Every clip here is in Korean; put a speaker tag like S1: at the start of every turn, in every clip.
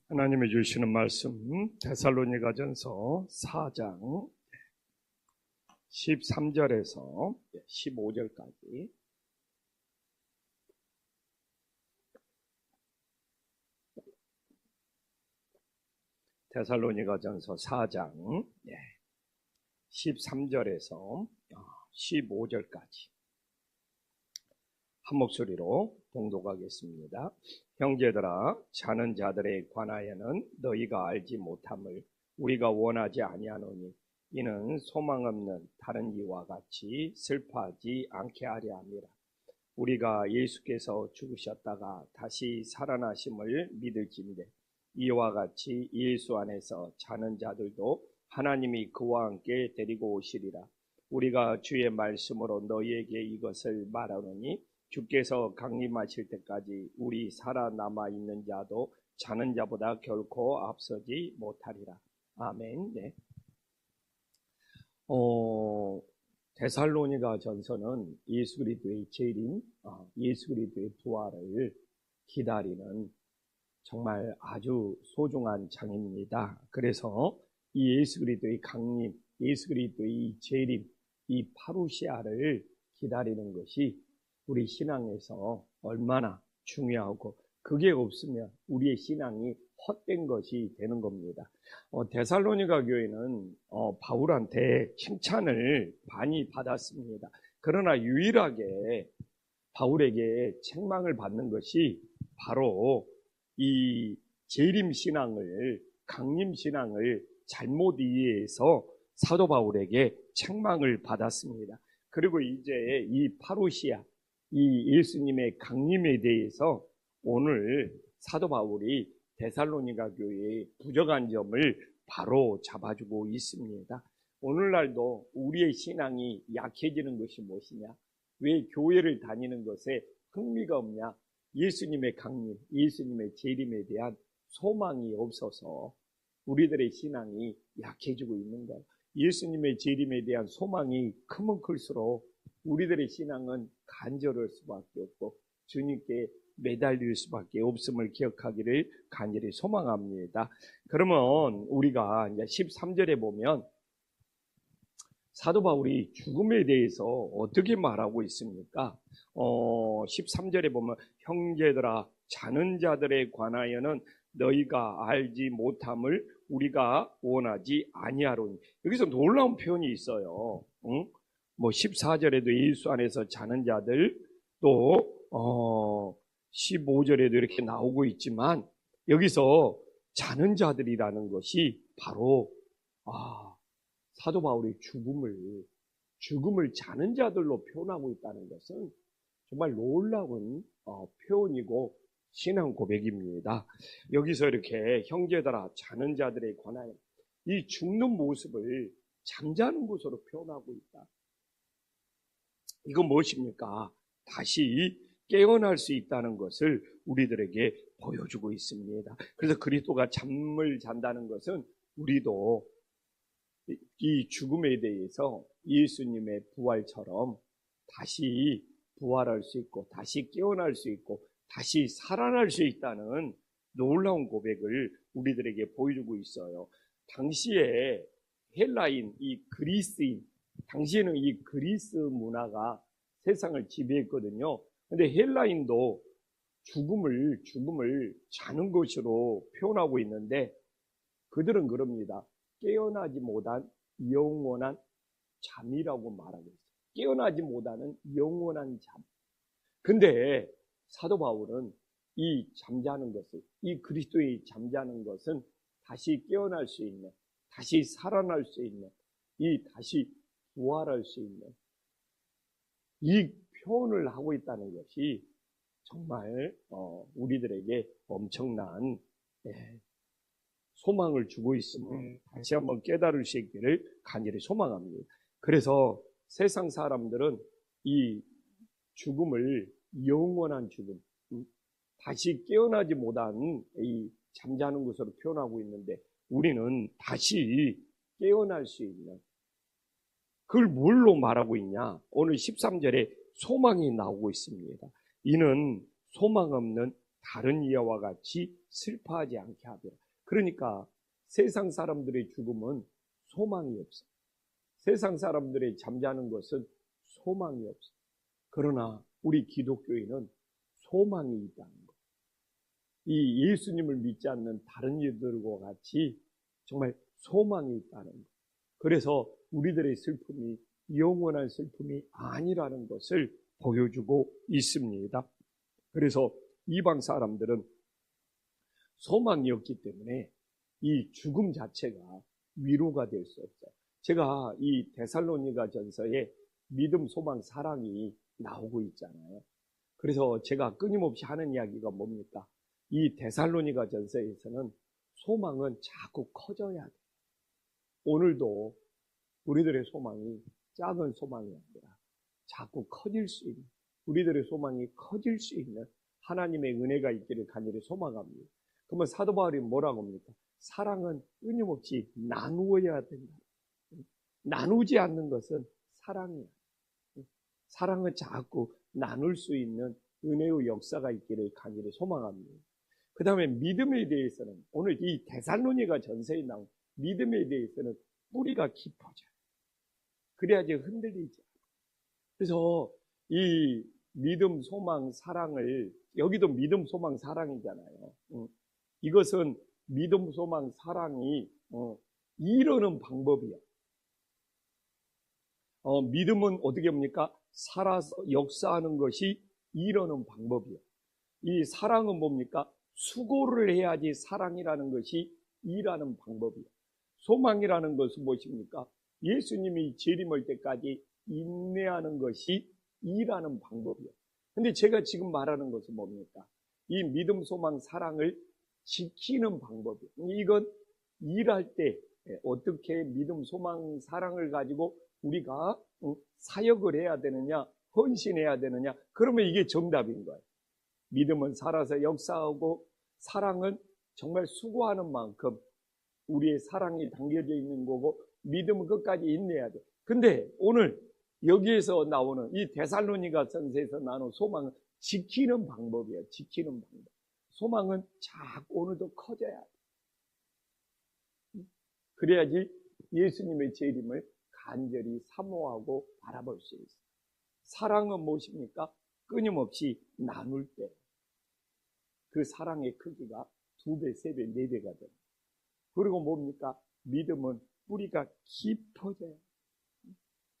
S1: 하나님이 주시는 말씀 데살로니가전서 4장 13절에서 15절까지 데살로니가전서 4장 13절에서 15절까지 한 목소리로 봉독하겠습니다. 형제들아, 자는 자들에 관하여는 너희가 알지 못함을 우리가 원하지 아니하노니 이는 소망 없는 다른 이와 같이 슬퍼하지 않게 하려 함이라. 우리가 예수께서 죽으셨다가 다시 살아나심을 믿을진대 이와 같이 예수 안에서 자는 자들도 하나님이 그와 함께 데리고 오시리라. 우리가 주의 말씀으로 너희에게 이것을 말하노니 주께서 강림하실 때까지 우리 살아남아 있는 자도 자는 자보다 결코 앞서지 못하리라. 아멘. 네. 데살로니가 전서는 예수 그리스도의 재림, 예수 그리스도의 부활을 기다리는 정말 아주 소중한 장입니다. 그래서 이 예수 그리스도의 강림, 예수 그리스도의 재림, 이 파루시아를 기다리는 것이 우리 신앙에서 얼마나 중요하고 그게 없으면 우리의 신앙이 헛된 것이 되는 겁니다. 데살로니가 교회는 바울한테 칭찬을 많이 받았습니다. 그러나 유일하게 바울에게 책망을 받는 것이 바로 이 재림신앙을, 강림신앙을 잘못 이해해서 사도 바울에게 책망을 받았습니다. 그리고 이제 이 파루시아, 이 예수님의 강림에 대해서 오늘 사도 바울이 데살로니가 교회의 부족한 점을 바로 잡아주고 있습니다. 오늘날도 우리의 신앙이 약해지는 것이 무엇이냐? 왜 교회를 다니는 것에 흥미가 없냐? 예수님의 강림, 예수님의 재림에 대한 소망이 없어서 우리들의 신앙이 약해지고 있는 거예요. 예수님의 재림에 대한 소망이 크면 클수록 우리들의 신앙은 간절할 수밖에 없고 주님께 매달릴 수밖에 없음을 기억하기를 간절히 소망합니다. 그러면 우리가 이제 13절에 보면 사도 바울이 죽음에 대해서 어떻게 말하고 있습니까? 13절에 보면 형제들아, 자는 자들에 관하여는 너희가 알지 못함을 우리가 원하지 아니하로니. 여기서 놀라운 표현이 있어요. 14절에도 예수 안에서 자는 자들, 또 15절에도 이렇게 나오고 있지만 여기서 자는 자들이라는 것이 바로 사도 바울이 죽음을 자는 자들로 표현하고 있다는 것은 정말 놀라운 표현이고 신앙 고백입니다. 여기서 이렇게 형제들아, 자는 자들에 관하여 이 죽는 모습을 잠자는 것으로 표현하고 있다. 이건 무엇입니까? 다시 깨어날 수 있다는 것을 우리들에게 보여주고 있습니다. 그래서 그리스도가 잠을 잔다는 것은 우리도 이 죽음에 대해서 예수님의 부활처럼 다시 부활할 수 있고 다시 깨어날 수 있고 다시 살아날 수 있다는 놀라운 고백을 우리들에게 보여주고 있어요. 당시에 헬라인, 이 그리스인, 당시에는 이 그리스 문화가 세상을 지배했거든요. 근데 헬라인도 죽음을 자는 것으로 표현하고 있는데 그들은 그럽니다. 깨어나지 못한 영원한 잠이라고 말하고 있어요. 깨어나지 못하는 영원한 잠. 근데 사도 바울은 이 잠자는 것을, 이 그리스도의 잠자는 것은 다시 깨어날 수 있는, 다시 살아날 수 있는, 이 다시 부활할 수 있는 이 표현을 하고 있다는 것이 정말 우리들에게 엄청난 소망을 주고 있음을 다시 한번 깨달을 수 있기를 간절히 소망합니다. 그래서 세상 사람들은 이 죽음을 영원한 죽음, 다시 깨어나지 못한 이 잠자는 것으로 표현하고 있는데 우리는 다시 깨어날 수 있는, 그걸 뭘로 말하고 있냐? 오늘 13절에 소망이 나오고 있습니다. 이는 소망 없는 다른 이와 같이 슬퍼하지 않게 하리라. 그러니까 세상 사람들의 죽음은 소망이 없어. 세상 사람들의 잠자는 것은 소망이 없어. 그러나 우리 기독교인은 소망이 있다는 것. 이 예수님을 믿지 않는 다른 이들과 같이 정말 소망이 있다는 것. 그래서 우리들의 슬픔이 영원한 슬픔이 아니라는 것을 보여주고 있습니다. 그래서 이방 사람들은 소망이 없기 때문에 이 죽음 자체가 위로가 될 수 없어요. 제가 이 데살로니가 전서에 믿음, 소망, 사랑이 나오고 있잖아요. 그래서 제가 끊임없이 하는 이야기가 뭡니까? 이 데살로니가 전서에서는 소망은 자꾸 커져야 돼요. 오늘도 우리들의 소망이 작은 소망이 아니라 자꾸 커질 수 있는, 우리들의 소망이 커질 수 있는 하나님의 은혜가 있기를 간절히 소망합니다. 그러면 사도 바울이 뭐라고 합니까? 사랑은 끊임없이 나누어야 된다. 나누지 않는 것은 사랑이야. 사랑은 자꾸 나눌 수 있는 은혜의 역사가 있기를 간절히 소망합니다. 그 다음에 믿음에 대해서는 오늘 이 데살로니가 전서에 나온 믿음에 대해서는 뿌리가 깊어져요. 그래야지 흔들리지 않아요. 그래서 이 믿음, 소망, 사랑을, 여기도 믿음, 소망, 사랑이잖아요. 이것은 믿음, 소망, 사랑이 이루는 방법이야. 믿음은 어떻게 합니까? 살아서 역사하는 것이 이루는 방법이야. 이 사랑은 뭡니까? 수고를 해야지 사랑이라는 것이 일하는 방법이야. 소망이라는 것은 무엇입니까? 예수님이 재림할 때까지 인내하는 것이 일하는 방법이야. 근데 제가 지금 말하는 것은 뭡니까? 이 믿음, 소망, 사랑을 지키는 방법이야. 이건 일할 때 어떻게 믿음, 소망, 사랑을 가지고 우리가 사역을 해야 되느냐, 헌신해야 되느냐, 그러면 이게 정답인 거예요. 믿음은 살아서 역사하고 사랑은 정말 수고하는 만큼 우리의 사랑이 담겨져 있는 거고 믿음은 끝까지 인내해야 돼. 근데 오늘 여기에서 나오는 이 데살로니가 전서에서 나오는 소망은 지키는 방법이에요. 지키는 방법. 소망은 자꾸 오늘도 커져야 돼. 그래야지 예수님의 재림을 간절히 사모하고 바라볼 수 있어요. 사랑은 무엇입니까? 끊임없이 나눌 때 그 사랑의 크기가 2배, 3배, 4배가 됩니다. 그리고 뭡니까? 믿음은 뿌리가 깊어져요.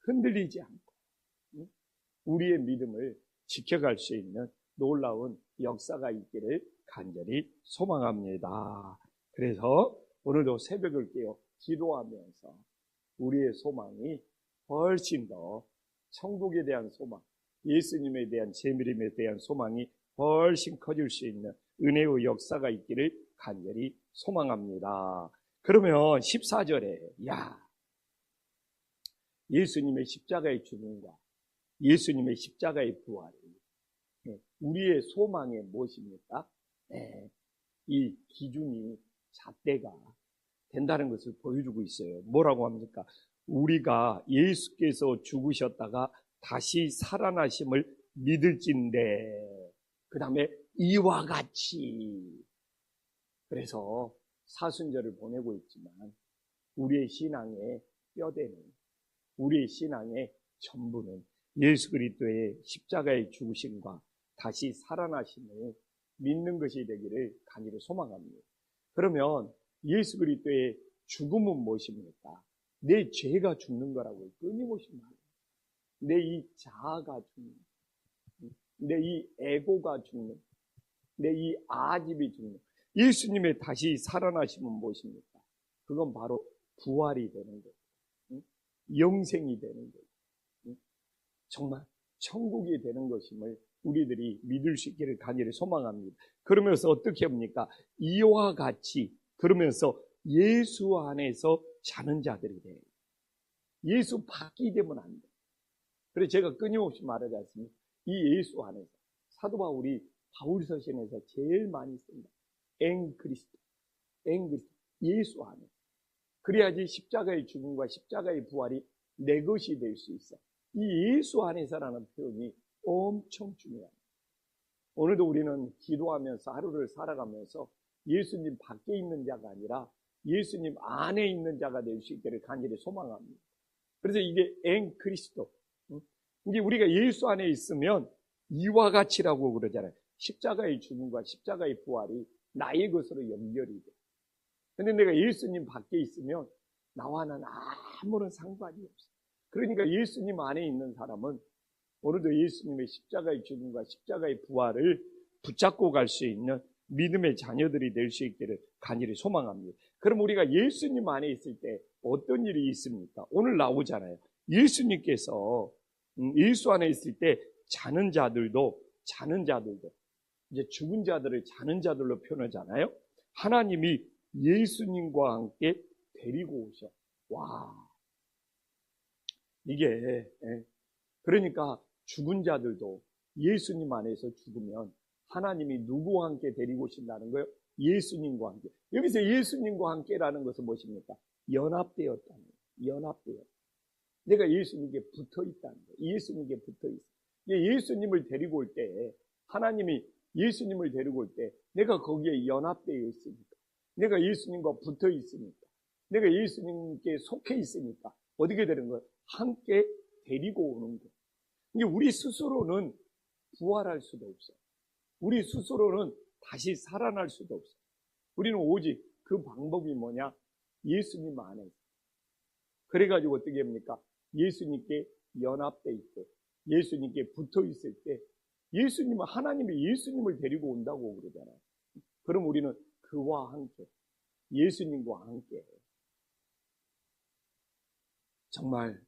S1: 흔들리지 않고 우리의 믿음을 지켜갈 수 있는 놀라운 역사가 있기를 간절히 소망합니다. 그래서 오늘도 새벽을 깨어 기도하면서 우리의 소망이 훨씬 더 천국에 대한 소망, 예수님에 대한 재림에 대한 소망이 훨씬 커질 수 있는 은혜의 역사가 있기를 간절히 소망합니다. 그러면 14절에 예수님의 십자가의 죽음과 예수님의 십자가의 부활이 우리의 소망의 무엇입니까? 이 기준이 잣대가 된다는 것을 보여주고 있어요. 뭐라고 합니까? 우리가 예수께서 죽으셨다가 다시 살아나심을 믿을진대. 그 다음에 이와 같이. 그래서 사순절을 보내고 있지만 우리의 신앙의 뼈대는, 우리의 신앙의 전부는 예수 그리스도의 십자가의 죽으심과 다시 살아나심을 믿는 것이 되기를 간절히 소망합니다. 그러면 예수 그리스도의 죽음은 무엇입니까? 내 죄가 죽는 거라고 끊임없이 말해요. 내 이 자아가 죽는 거예요. 내 이 에고가 죽는, 내 이 아집이 죽는. 예수님의 다시 살아나심은 무엇입니까? 그건 바로 부활이 되는 거예요. 영생이 되는 거예요. 정말 천국이 되는 것임을 우리들이 믿을 수 있기를 간절히 소망합니다. 그러면서 어떻게 합니까? 이와 같이, 그러면서 예수 안에서 자는 자들이 돼요. 예수 밖이 되면 안 돼. 그래서 제가 끊임없이 말하지 않습니까? 이 예수 안에서, 사도 바울이 바울서신에서 제일 많이 씁니다. 엔 그리스도, 예수 안에. 그래야지 십자가의 죽음과 십자가의 부활이 내 것이 될 수 있어. 이 예수 안에서라는 표현이 엄청 중요합니다. 오늘도 우리는 기도하면서 하루를 살아가면서 예수님 밖에 있는 자가 아니라 예수님 안에 있는 자가 될 수 있기를 간절히 소망합니다. 그래서 이게 엔 그리스도. 이게 우리가 예수 안에 있으면 이와 같이라고 그러잖아요. 십자가의 죽음과 십자가의 부활이 나의 것으로 연결이 돼. 근데 내가 예수님 밖에 있으면 나와는 아무런 상관이 없어. 그러니까 예수님 안에 있는 사람은 오늘도 예수님의 십자가의 죽음과 십자가의 부활을 붙잡고 갈 수 있는 믿음의 자녀들이 될 수 있기를 간절히 소망합니다. 그럼 우리가 예수님 안에 있을 때 어떤 일이 있습니까? 오늘 나오잖아요. 예수님께서 예수 안에 있을 때 자는 자들도 이제 죽은 자들을 자는 자들로 표현하잖아요. 하나님이 예수님과 함께 데리고 오셔. 와, 이게 그러니까 죽은 자들도 예수님 안에서 죽으면 하나님이 누구와 함께 데리고 오신다는 거예요? 예수님과 함께. 여기서 예수님과 함께라는 것은 무엇입니까? 연합되었다는 거예요. 연합되었다. 내가 예수님께 붙어 있다는 거예요. 예수님께 붙어 있어. 예수님을 데리고 올 때, 하나님이 예수님을 데리고 올 때, 내가 거기에 연합되어 있으니까, 내가 예수님과 붙어 있으니까, 내가 예수님께 속해 있으니까, 어떻게 되는 거예요? 함께 데리고 오는 거예요. 이게 우리 스스로는 부활할 수도 없어요. 우리 스스로는 다시 살아날 수도 없어요. 우리는 오직 그 방법이 뭐냐? 예수님 안에 있어요. 그래가지고 어떻게 합니까? 예수님께 연합돼 있고 예수님께 붙어 있을 때 예수님은 하나님이 예수님을 데리고 온다고 그러잖아요. 그럼 우리는 그와 함께 예수님과 함께 정말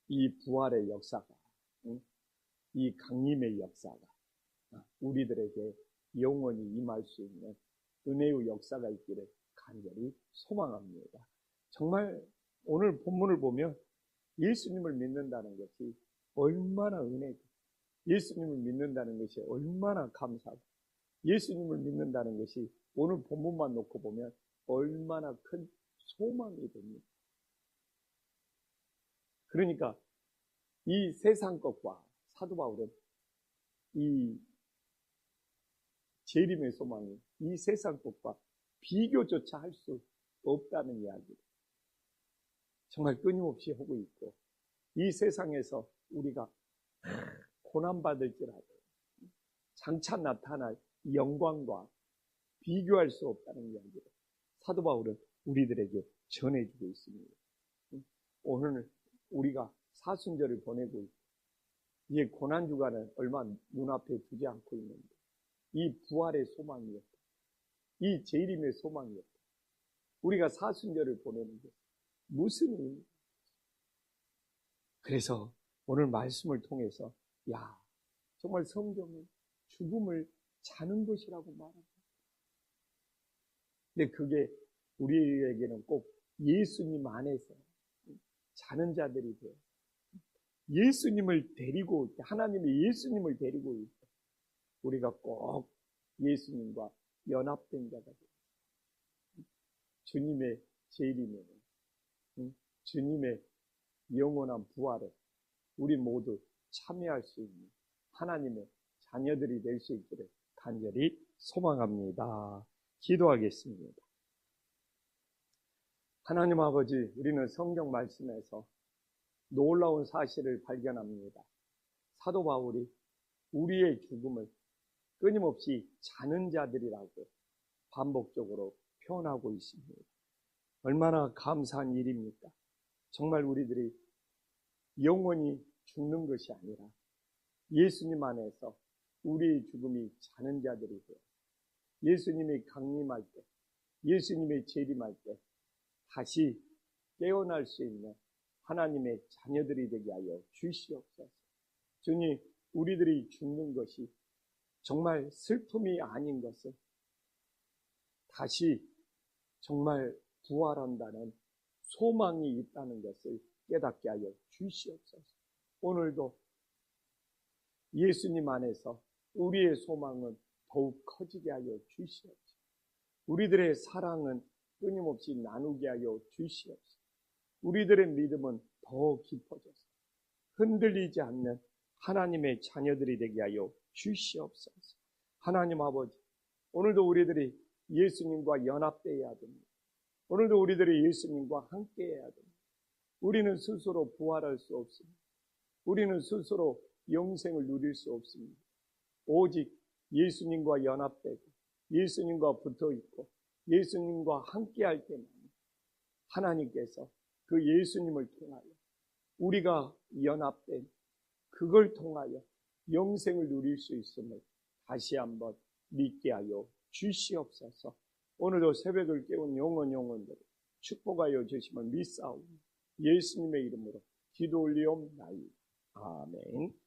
S1: 이 부활의 역사가 이 강림의 역사가 우리들에게 영원히 임할 수 있는 은혜의 역사가 있기를 간절히 소망합니다. 정말 오늘 본문을 보면 예수님을 믿는다는 것이 얼마나 은혜고 예수님을 믿는다는 것이 얼마나 감사하고 예수님을 믿는다는 것이 오늘 본문만 놓고 보면 얼마나 큰 소망이 됩니다. 그러니까 이 세상 것과 사도 바울은 이 재림의 소망이 이 세상 것과 비교조차 할 수 없다는 이야기를 정말 끊임없이 하고 있고 이 세상에서 우리가 고난받을지라도 장차 나타날 영광과 비교할 수 없다는 이야기를 사도 바울은 우리들에게 전해주고 있습니다. 오늘 우리가 사순절을 보내고 있고 이 고난주간을 얼마 눈앞에 두지 않고 있는데 이 부활의 소망이었다. 이 재림의 소망이었다. 우리가 사순절을 보내는 게 무슨 의미? 그래서 오늘 말씀을 통해서 정말 성경은 죽음을 자는 것이라고 말합니다. 근데 그게 우리에게는 꼭 예수님 안에서 자는 자들이 돼요. 예수님을 데리고 올 때, 하나님이 예수님을 데리고 올 때, 우리가 꼭 예수님과 연합된 자가 돼요. 주님의 재림에, 주님의 영원한 부활에 우리 모두 참여할 수 있는 하나님의 자녀들이 될 수 있기를 간절히 소망합니다. 기도하겠습니다. 하나님 아버지, 우리는 성경 말씀에서 놀라운 사실을 발견합니다. 사도 바울이 우리의 죽음을 끊임없이 자는 자들이라고 반복적으로 표현하고 있습니다. 얼마나 감사한 일입니까? 정말 우리들이 영원히 죽는 것이 아니라 예수님 안에서 우리의 죽음이 자는 자들이 되어 예수님이 강림할 때, 예수님의 재림할 때 다시 깨어날 수 있는 하나님의 자녀들이 되게 하여 주시옵소서. 주님, 우리들이 죽는 것이 정말 슬픔이 아닌 것을 다시 정말 부활한다는 소망이 있다는 것을 깨닫게 하여 주시옵소서. 오늘도 예수님 안에서 우리의 소망은 더욱 커지게 하여 주시옵소서. 우리들의 사랑은 끊임없이 나누게 하여 주시옵소서. 우리들의 믿음은 더 깊어져서 흔들리지 않는 하나님의 자녀들이 되게 하여 주시옵소서. 하나님 아버지, 오늘도 우리들이 예수님과 연합되어야 됩니다. 오늘도 우리들이 예수님과 함께해야 됩니다. 우리는 스스로 부활할 수 없습니다. 우리는 스스로 영생을 누릴 수 없습니다. 오직 예수님과 연합되고 예수님과 붙어있고 예수님과 함께할 때만 하나님께서 그 예수님을 통하여 우리가 연합된 그걸 통하여 영생을 누릴 수 있음을 다시 한번 믿게 하여 주시옵소서. 오늘도 새벽을 깨운 영혼들을 축복하여 주시면 믿사오니 예수님의 이름으로 기도 올리옵나이다. 아멘.